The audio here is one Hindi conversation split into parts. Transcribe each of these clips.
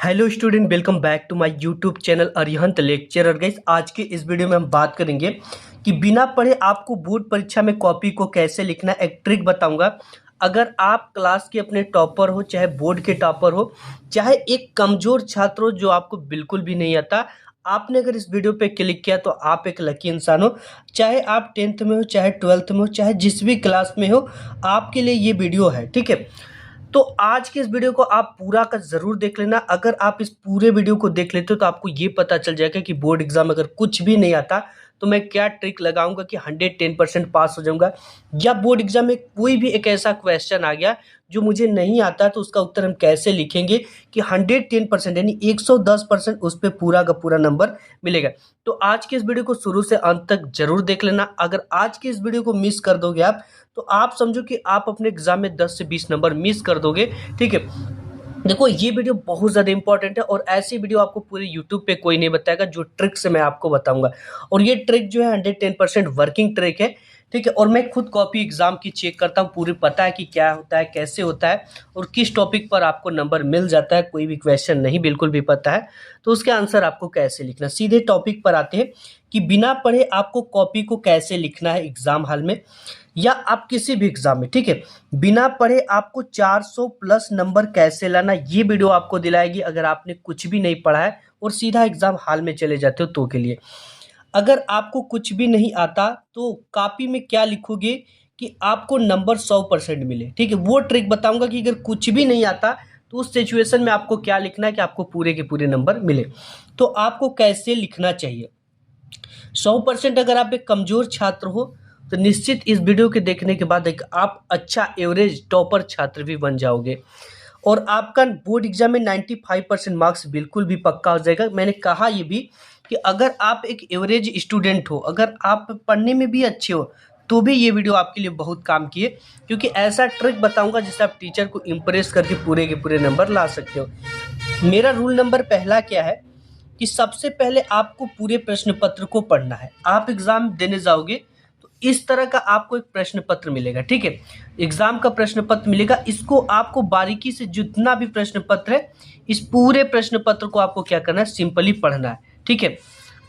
Hello student, welcome back to my YouTube channel Arihant lecturer. Guys, आज के इस वीडियो में हम बात करेंगे कि बिना पढ़े आपको बोर्ड परीक्षा में कॉपी को कैसे लिखना है। एक ट्रिक बताऊंगा। अगर आप क्लास के अपने टॉपर हो, चाहे बोर्ड के टॉपर हो, चाहे एक कमजोर छात्र हो जो आपको बिल्कुल भी नहीं आता, आपने अगर इस वीडियो पे क्लिक किया तो आप एक लकी इंसान हो। चाहे आप 10th में हो, चाहे 12th में हो, चाहे जिस भी क्लास में हो, आपके लिए ये वीडियो है। ठीक है, तो आज के इस वीडियो को आप पूरा का जरूर देख लेना। अगर आप इस पूरे वीडियो को देख लेते हो तो आपको ये पता चल जाएगा कि बोर्ड एग्जाम अगर कुछ भी नहीं आता तो मैं क्या ट्रिक लगाऊंगा कि 110% पास हो जाऊंगा, या बोर्ड एग्जाम में कोई भी एक ऐसा क्वेश्चन आ गया जो मुझे नहीं आता तो उसका उत्तर हम कैसे लिखेंगे कि 110% यानी 110% उस पर पूरा का पूरा नंबर मिलेगा। तो आज के इस वीडियो को शुरू से अंत तक जरूर देख लेना। अगर आज के इस वीडियो को मिस कर दोगे आप तो आप समझो कि आप अपने एग्जाम में 10 से 20 नंबर मिस कर दोगे। ठीक है, देखो ये वीडियो बहुत ज़्यादा इंपॉर्टेंट है और ऐसी वीडियो आपको पूरे यूट्यूब पे कोई नहीं बताएगा जो ट्रिक से मैं आपको बताऊंगा। और ये ट्रिक जो है 110% वर्किंग ट्रिक है। ठीक है, और मैं खुद कॉपी एग्जाम की चेक करता हूँ, पूरी पता है कि क्या होता है, कैसे होता है और किस टॉपिक पर आपको नंबर मिल जाता है। कोई भी क्वेश्चन नहीं बिल्कुल भी पता है तो उसके आंसर आपको कैसे लिखना। सीधे टॉपिक पर आते हैं कि बिना पढ़े आपको कॉपी को कैसे लिखना है एग्जाम हॉल में या आप किसी भी एग्जाम में। ठीक है, बिना पढ़े आपको 400 प्लस नंबर कैसे लाना, ये वीडियो आपको दिलाएगी अगर आपने कुछ भी नहीं पढ़ा है और सीधा एग्जाम हॉल में चले जाते हो तो के लिए। अगर आपको कुछ भी नहीं आता तो कॉपी में क्या लिखोगे कि आपको नंबर 100% मिले। ठीक है, वो ट्रिक बताऊंगा कि अगर कुछ भी नहीं आता तो उस सिचुएशन में आपको क्या लिखना है कि आपको पूरे के पूरे नंबर मिले। तो आपको कैसे लिखना चाहिए। 100% अगर आप एक कमजोर छात्र हो तो निश्चित इस वीडियो के देखने के बाद एक आप अच्छा एवरेज टॉपर छात्र भी बन जाओगे और आपका बोर्ड एग्जाम में 95% मार्क्स बिल्कुल भी पक्का हो जाएगा। मैंने कहा ये भी कि अगर आप एक एवरेज स्टूडेंट हो, अगर आप पढ़ने में भी अच्छे हो तो भी ये वीडियो आपके लिए बहुत काम की है, क्योंकि ऐसा ट्रिक बताऊंगा जिससे आप टीचर को इम्प्रेस करके पूरे के पूरे नंबर ला सकते हो। मेरा रूल नंबर पहला क्या है कि सबसे पहले आपको पूरे प्रश्न पत्र को पढ़ना है। आप एग्जाम देने जाओगे तो इस तरह का आपको एक प्रश्न पत्र मिलेगा। ठीक है, एग्जाम का प्रश्न पत्र मिलेगा, इसको आपको बारीकी से जितना भी प्रश्न पत्र है इस पूरे प्रश्न पत्र को आपको क्या करना है, सिंपली पढ़ना है। ठीक है,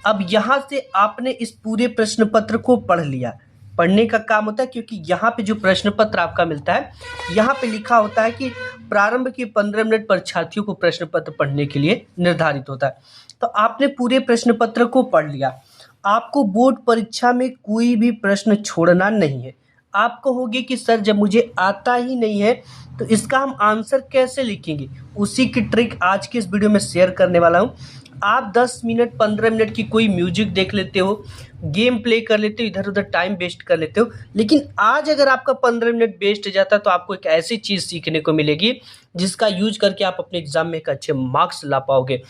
अब यहाँ से आपने इस पूरे प्रश्न पत्र को पढ़ लिया। पढ़ने का काम होता है क्योंकि यहाँ पे जो प्रश्न पत्र आपका मिलता है यहाँ पे लिखा होता है कि प्रारंभ के 15 मिनट परीक्षार्थियों को प्रश्न पत्र पढ़ने के लिए निर्धारित होता है। तो आपने पूरे प्रश्न पत्र को पढ़ लिया। आपको बोर्ड परीक्षा में कोई भी प्रश्न छोड़ना नहीं है। आप कहोगे कि सर जब मुझे आता ही नहीं है तो इसका हम आंसर कैसे लिखेंगे, उसी की ट्रिक आज के इस वीडियो में शेयर करने वाला हूँ। आप 10 मिनट 15 मिनट की कोई म्यूजिक देख लेते हो, गेम प्ले कर लेते हो, इधर उधर टाइम वेस्ट कर लेते हो, लेकिन आज अगर आपका 15 मिनट वेस्ट जाता है तो आपको एक ऐसी चीज़ सीखने को मिलेगी जिसका यूज करके आप अपने एग्जाम में एक अच्छे मार्क्स ला पाओगे।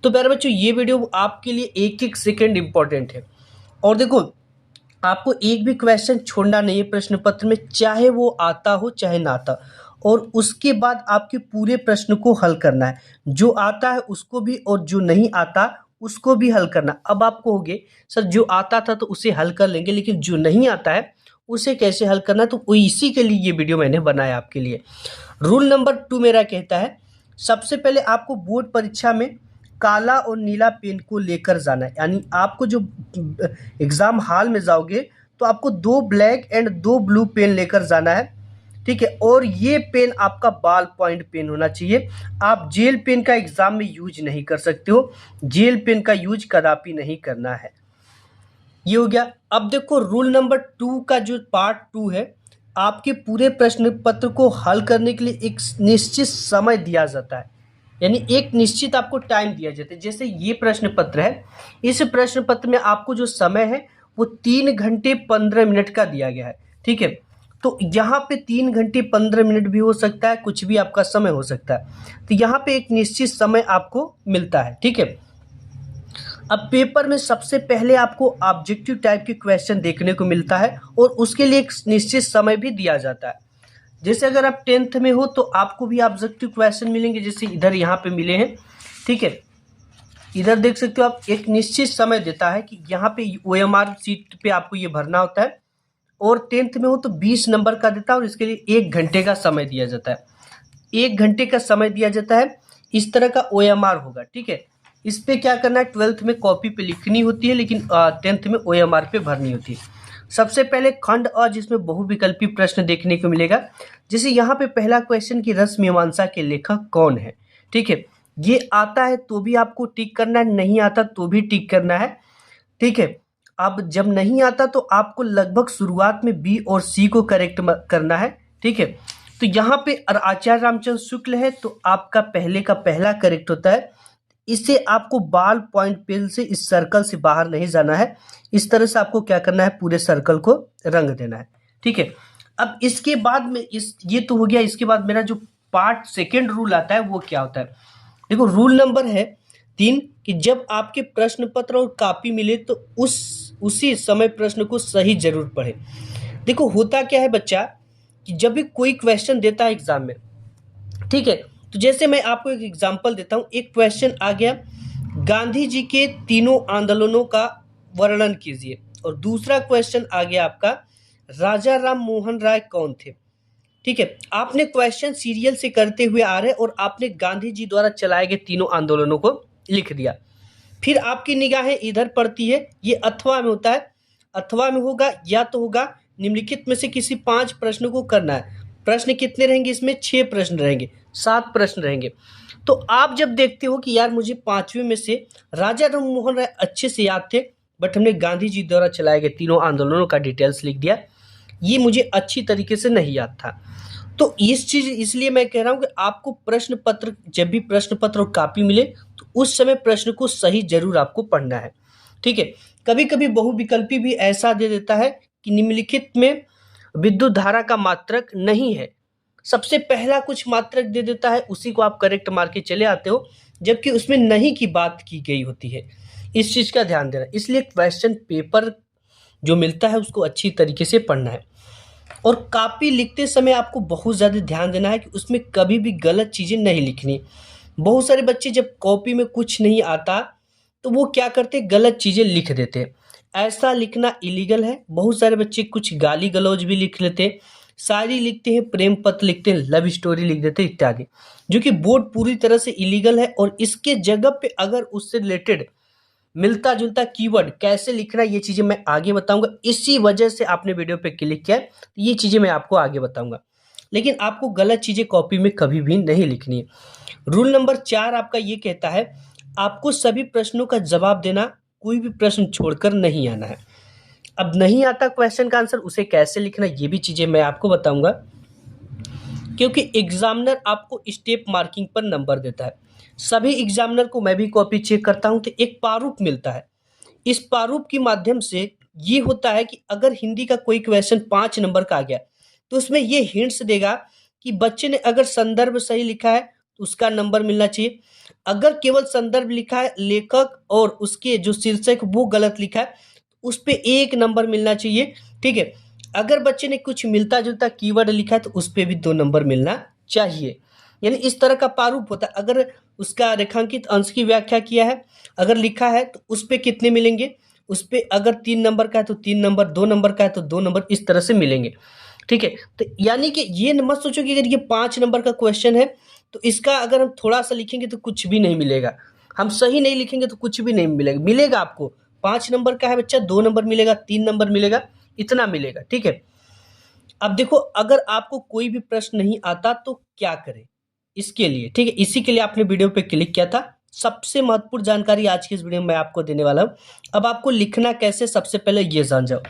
तो प्यारे बच्चों, ये वीडियो आपके लिए एक एक सेकंड इंपॉर्टेंट है। और देखो, आपको एक भी क्वेश्चन छोड़ना नहीं है प्रश्न पत्र में, चाहे वो आता हो चाहे ना आता। और उसके बाद आपके पूरे प्रश्न को हल करना है, जो आता है उसको भी और जो नहीं आता उसको भी हल करना। अब आप कहोगे सर जो आता था तो उसे हल कर लेंगे, लेकिन जो नहीं आता है उसे कैसे हल करना, तो इसी के लिए ये वीडियो मैंने बनाया आपके लिए। रूल नंबर 2 मेरा कहता है सबसे पहले आपको बोर्ड परीक्षा में काला और नीला पेन को लेकर जाना है। यानी आपको जो एग्जाम हॉल में जाओगे तो आपको 2 ब्लैक एंड 2 ब्लू पेन लेकर जाना है। ठीक है, और ये पेन आपका बॉल पॉइंट पेन होना चाहिए। आप जेल पेन का एग्जाम में यूज नहीं कर सकते हो, जेल पेन का यूज कदापि नहीं करना है। ये हो गया। अब देखो रूल नंबर 2 का जो पार्ट 2 है, आपके पूरे प्रश्न पत्र को हल करने के लिए एक निश्चित समय दिया जाता है, यानी एक निश्चित आपको टाइम दिया जाता है। जैसे ये प्रश्न पत्र है, इस प्रश्न पत्र में आपको जो समय है वो 3 घंटे 15 मिनट का दिया गया है। ठीक है, तो यहाँ पे 3 घंटे 15 मिनट भी हो सकता है, कुछ भी आपका समय हो सकता है। तो यहाँ पे एक निश्चित समय आपको मिलता है। ठीक है, अब पेपर में सबसे पहले आपको ऑब्जेक्टिव टाइप के क्वेश्चन देखने को मिलता है और उसके लिए एक निश्चित समय भी दिया जाता है। जैसे अगर आप 10th में हो तो आपको भी ऑब्जेक्टिव क्वेश्चन मिलेंगे, जैसे इधर यहाँ पे मिले हैं। ठीक है, इधर देख सकते हो आप, एक निश्चित समय देता है कि यहाँ पे OMR सीट पे आपको ये भरना होता है। और 10th में हो तो 20 नंबर का देता है और इसके लिए 1 घंटे का समय दिया जाता है। 1 घंटे का समय दिया जाता है। इस तरह का OMR होगा, ठीक है। इस पे क्या करना है, 12th में कॉपी पे लिखनी होती है, लेकिन 10th में OMR पे भरनी होती है। सबसे पहले खंड अ, जिसमें बहुविकल्पी प्रश्न देखने को मिलेगा। जैसे यहाँ पे पहला क्वेश्चन कि रस मीमांसा के लेखक कौन है, ठीक है। ये आता है तो भी आपको टिक करना है, नहीं आता तो भी टिक करना है, ठीक है। अब जब नहीं आता तो आपको लगभग शुरुआत में बी और सी को करेक्ट करना है, ठीक है। तो यहाँ पे आचार्य रामचंद्र शुक्ल है तो आपका पहले का पहला करेक्ट होता है। इसे आपको बाल पॉइंट पेन से इस सर्कल से बाहर नहीं जाना है। इस तरह से आपको क्या करना है, पूरे सर्कल को रंग देना है, ठीक है। अब इसके बाद में ये तो हो गया। इसके बाद मेरा जो पार्ट सेकेंड रूल आता है वो क्या होता है, देखो रूल नंबर है 3 कि जब आपके प्रश्न पत्र और कॉपी मिले तो उसी समय प्रश्न को सही जरूर पढ़े। देखो होता क्या है बच्चा कि जब भी कोई क्वेश्चन देता है एग्जाम में, ठीक है, तो जैसे मैं आपको एक एग्जांपल देता हूं। एक क्वेश्चन आ गया, गांधी जी के तीनों आंदोलनों का वर्णन कीजिए, और दूसरा क्वेश्चन आ गया आपका, राजा राम मोहन राय कौन थे, ठीक है। आपने क्वेश्चन सीरियल से करते हुए आ रहे और आपने गांधी जी द्वारा चलाए गए तीनों आंदोलनों को लिख दिया। फिर आपकी निगाहें इधर पड़ती है, ये अथवा में होता है। अथवा में होगा या तो होगा निम्नलिखित में से किसी 5 प्रश्नों को करना है। प्रश्न कितने रहेंगे इसमें, 6 प्रश्न रहेंगे, 7 प्रश्न रहेंगे। तो आप जब देखते हो कि यार मुझे 5वें में से राजा राम मोहन राय अच्छे से याद थे, बट हमने गांधी जी द्वारा चलाए गए तीनों आंदोलनों का डिटेल्स लिख दिया, ये मुझे अच्छी तरीके से नहीं याद था। तो इस चीज इसलिए मैं कह रहा हूं कि आपको प्रश्न पत्र, जब भी प्रश्न पत्र और कॉपी मिले तो उस समय प्रश्न को सही जरूर आपको पढ़ना है, ठीक है। कभी कभी बहुविकल्पी भी ऐसा दे देता है कि निम्नलिखित में विद्युत धारा का मात्रक नहीं है। सबसे पहला कुछ मात्रक दे देता है, उसी को आप करेक्ट मार के चले आते हो, जबकि उसमें नहीं की बात की गई होती है। इस चीज का ध्यान देना। इसलिए क्वेश्चन पेपर जो मिलता है उसको अच्छी तरीके से पढ़ना है। और कॉपी लिखते समय आपको बहुत ज़्यादा ध्यान देना है कि उसमें कभी भी गलत चीज़ें नहीं लिखनी। बहुत सारे बच्चे जब कॉपी में कुछ नहीं आता तो वो क्या करते, गलत चीज़ें लिख देते हैं। ऐसा लिखना इलीगल है। बहुत सारे बच्चे कुछ गाली गलौज भी लिख लेते हैं, शायरी लिखते हैं, प्रेम पत्र लिखते हैं, लव स्टोरी लिख देते हैं इत्यादि, जो कि बोर्ड पूरी तरह से इलीगल है। और इसके जगह पे अगर उससे रिलेटेड मिलता जुलता कीवर्ड कैसे लिखना, ये चीजें मैं आगे बताऊंगा। इसी वजह से आपने वीडियो पे क्लिक किया है, तो ये चीजें मैं आपको आगे बताऊंगा। लेकिन आपको गलत चीजें कॉपी में कभी भी नहीं लिखनी है। रूल नंबर 4 आपका ये कहता है, आपको सभी प्रश्नों का जवाब देना, कोई भी प्रश्न छोड़कर नहीं आना है। अब नहीं आता क्वेश्चन का आंसर, उसे कैसे लिखना, ये भी चीजें मैं आपको बताऊंगा, क्योंकि एग्जामिनर आपको स्टेप मार्किंग पर नंबर देता है। सभी एग्जामिनर को मैं भी कॉपी चेक करता हूं तो एक प्रारूप मिलता है। इस प्रारूप के माध्यम से ये होता है कि अगर हिंदी का कोई क्वेश्चन 5 नंबर का आ गया तो उसमें ये हिंट्स देगा कि बच्चे ने अगर संदर्भ सही लिखा है तो उसका नंबर मिलना चाहिए। अगर केवल संदर्भ लिखा है, लेखक और उसके जो शीर्षक वो गलत लिखा है, उस पे 1 नंबर मिलना चाहिए, ठीक है। अगर बच्चे ने कुछ मिलता जुलता कीवर्ड लिखा है तो उस पे भी 2 नंबर मिलना चाहिए। यानी इस तरह का प्रारूप होता है। अगर उसका रेखांकित अंश की व्याख्या किया है, अगर लिखा है तो उस पे कितने मिलेंगे, उस पे अगर 3 नंबर का है तो 3 नंबर, 2 नंबर का है तो 2 नंबर, इस तरह से मिलेंगे, ठीक है। तो यानी कि ये मत सोचो कि अगर ये 5 नंबर का क्वेश्चन है तो इसका अगर हम थोड़ा सा लिखेंगे तो कुछ भी नहीं मिलेगा, हम सही नहीं लिखेंगे तो कुछ भी नहीं मिलेगा। मिलेगा आपको 5 नंबर का है बच्चा, 2 नंबर मिलेगा, 3 नंबर मिलेगा, इतना मिलेगा, ठीक है। अब देखो, अगर आपको कोई भी प्रश्न नहीं आता तो क्या करें इसके लिए, ठीक है, इसी के लिए आपने वीडियो पे क्लिक किया था। सबसे महत्वपूर्ण जानकारी आज की इस वीडियो में मैं आपको देने वाला हूं। अब आपको लिखना कैसे, सबसे पहले ये जान जाओ।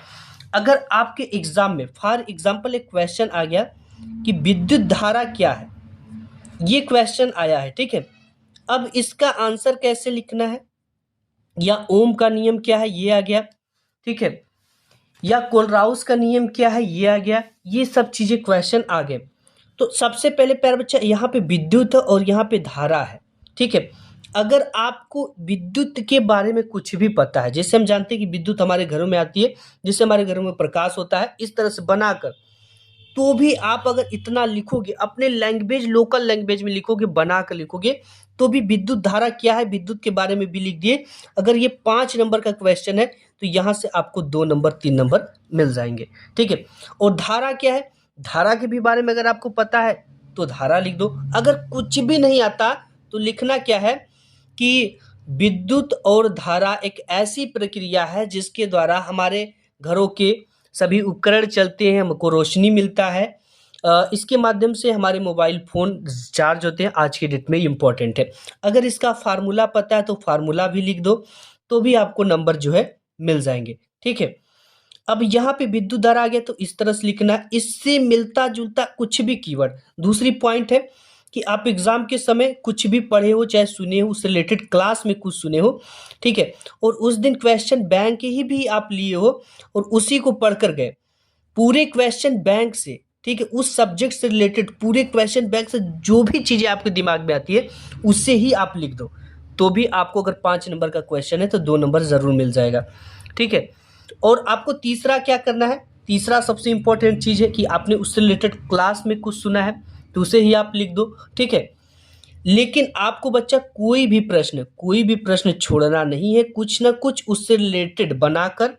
अगर आपके एग्जाम में फॉर एग्जाम्पल एक क्वेश्चन आ गया कि विद्युत धारा क्या है, ये क्वेश्चन आया है, ठीक है। अब इसका आंसर कैसे लिखना है, या ओम का नियम क्या है, ये आ गया, ठीक है, या कोलराउस का नियम क्या है, ये आ गया। ये सब चीजें क्वेश्चन आ गए। तो सबसे पहले प्यारे बच्चा, यहाँ पे विद्युत है और यहाँ पे धारा है, ठीक है। अगर आपको विद्युत के बारे में कुछ भी पता है, जैसे हम जानते हैं कि विद्युत हमारे घरों में आती है, जिससे हमारे घरों में प्रकाश होता है, इस तरह से बनाकर, तो भी आप अगर इतना लिखोगे अपने लैंग्वेज, लोकल लैंग्वेज में लिखोगे, बना कर लिखोगे, तो भी विद्युत धारा क्या है, विद्युत के बारे में भी लिख दिए। अगर ये 5 नंबर का क्वेश्चन है तो यहाँ से आपको 2 नंबर, 3 नंबर मिल जाएंगे, ठीक है। और धारा क्या है, धारा के भी बारे में अगर आपको पता है तो धारा लिख दो। अगर कुछ भी नहीं आता तो लिखना क्या है कि विद्युत और धारा एक ऐसी प्रक्रिया है जिसके द्वारा हमारे घरों के सभी उपकरण चलते हैं, हमको रोशनी मिलता है। इसके माध्यम से हमारे मोबाइल फ़ोन चार्ज होते हैं, आज के डेट में इम्पोर्टेंट है। अगर इसका फार्मूला पता है तो फार्मूला भी लिख दो, तो भी आपको नंबर जो है मिल जाएंगे। ठीक है, अब यहाँ पे विद्युत धारा आ गया तो इस तरह से लिखना है, इससे मिलता जुलता कुछ भी कीवर्ड। दूसरी पॉइंट है कि आप एग्जाम के समय कुछ भी पढ़े हो चाहे सुने हो, उससे रिलेटेड क्लास में कुछ सुने हो, ठीक है, और उस दिन क्वेश्चन बैंक के ही भी आप लिए हो और उसी को पढ़ कर गए, पूरे क्वेश्चन बैंक से, ठीक है, उस सब्जेक्ट से रिलेटेड पूरे क्वेश्चन बैंक से जो भी चीज़ें आपके दिमाग में आती है उससे ही आप लिख दो, तो भी आपको अगर 5 नंबर का क्वेश्चन है तो 2 नंबर ज़रूर मिल जाएगा। ठीक है, और आपको तीसरा क्या करना है, तीसरा सबसे इंपॉर्टेंट चीज़ है कि आपने उससे रिलेटेड क्लास में कुछ सुना है तो उसे ही आप लिख दो। ठीक है, लेकिन आपको बच्चा कोई भी प्रश्न छोड़ना नहीं है, कुछ ना कुछ उससे रिलेटेड बनाकर,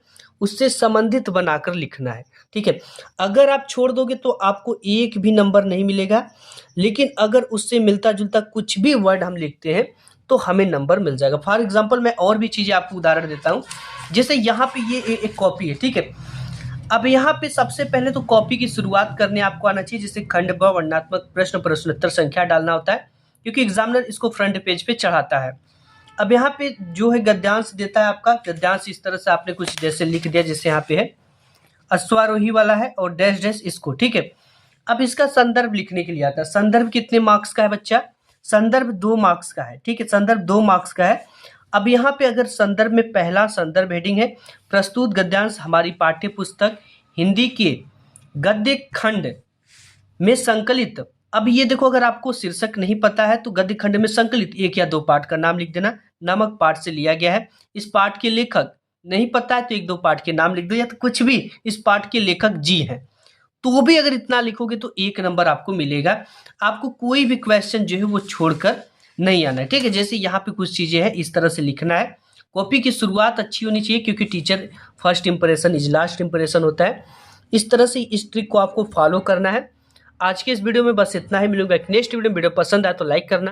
उससे संबंधित बनाकर लिखना है। ठीक है, अगर आप छोड़ दोगे तो आपको एक भी नंबर नहीं मिलेगा, लेकिन अगर उससे मिलता जुलता कुछ भी वर्ड हम लिखते हैं तो हमें नंबर मिल जाएगा। फॉर एग्जाम्पल मैं और भी चीज़ें आपको उदाहरण देता हूँ, जैसे यहाँ पे ये एक कॉपी है। ठीक है, अब यहाँ पे सबसे पहले तो कॉपी की शुरुआत करने आपको आना चाहिए, जिससे खंड ब वर्णनात्मक प्रश्न प्रश्नोत्तर संख्या डालना होता है, क्योंकि एग्जामिनर इसको फ्रंट पेज पे चढ़ाता है। अब यहाँ पे जो है गद्यांश देता है, आपका गद्यांश इस तरह से आपने कुछ जैसे लिख दिया, जैसे यहाँ पे है अश्वारोही वाला है और डैश डैश इसको। ठीक है, अब इसका संदर्भ लिखने के लिए आता है। संदर्भ कितने मार्क्स का है बच्चा? संदर्भ 2 मार्क्स का है। ठीक है, संदर्भ 2 मार्क्स का है। अब यहाँ पे अगर संदर्भ में पहला संदर्भ हेडिंग है प्रस्तुत गद्यांश हमारी पाठ्य पुस्तक हिंदी के गद्य खंड में संकलित। अब ये देखो, अगर आपको शीर्षक नहीं पता है तो गद्य खंड में संकलित 1 या 2 पाठ का नाम लिख देना, नामक पाठ से लिया गया है। इस पाठ के लेखक नहीं पता है तो 1-2 पाठ के नाम लिख दो, या तो कुछ भी इस पाठ के लेखक जी हैं, तो भी अगर इतना लिखोगे तो 1 नंबर आपको मिलेगा। आपको कोई भी क्वेश्चन जो है वो छोड़कर नहीं आना है। ठीक है, जैसे यहाँ पे कुछ चीज़ें हैं इस तरह से लिखना है। कॉपी की शुरुआत अच्छी होनी चाहिए, क्योंकि teacher first impression is last impression होता है। इस तरह से इस ट्रिक को आपको फॉलो करना है। आज के इस वीडियो में बस इतना ही, मिलूंगा एक नेक्स्ट वीडियो पसंद आए तो लाइक करना।